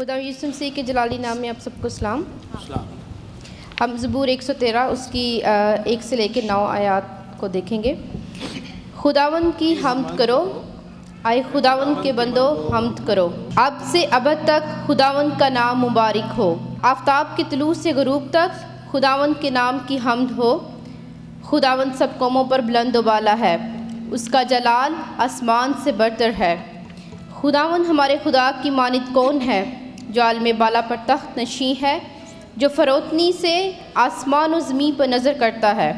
खुदा यीशु मसीह के जलाली नाम में आप सबको सलाम। हम ज़बूर 113 उसकी 1 से लेकर 9 आयात को देखेंगे। खुदावंद की हम्द करो, आए खुदावंद के बंदो हम्द करो। अब से अबद तक खुदावंद का नाम मुबारक हो। आफताब के तुलू से गुरूब तक खुदावंद के नाम की हम्द हो। खुदावंद सब कौमों पर बुलंद वाला है, उसका जलाल आसमान से बरतर है। खुदावंद हमारे खुदा की मानित कौन है, जो आलम बाला पर तख्त नशीं है, जो फ़रोतनी से आसमान और ज़मीन पर नज़र करता है।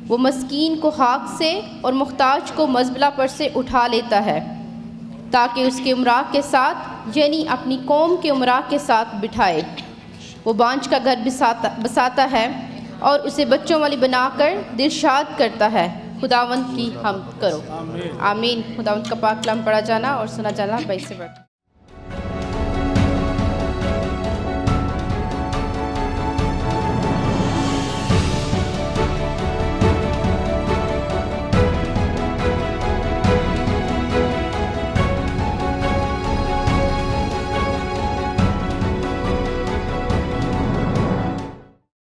वो मस्कीन को खाक से और मुख्ताज को मज़बला पर से उठा लेता है, ताकि उसके उमरा के साथ यानी अपनी कौम के उमरा के साथ बिठाए। वो बांझ का घर बसाता है और उसे बच्चों वाली बनाकर दिलशाद करता है। खुदावंद की हम्द करो। आमीन। खुदावंद का पाक कलाम पढ़ा जाना और सुना जाना। पैसे बढ़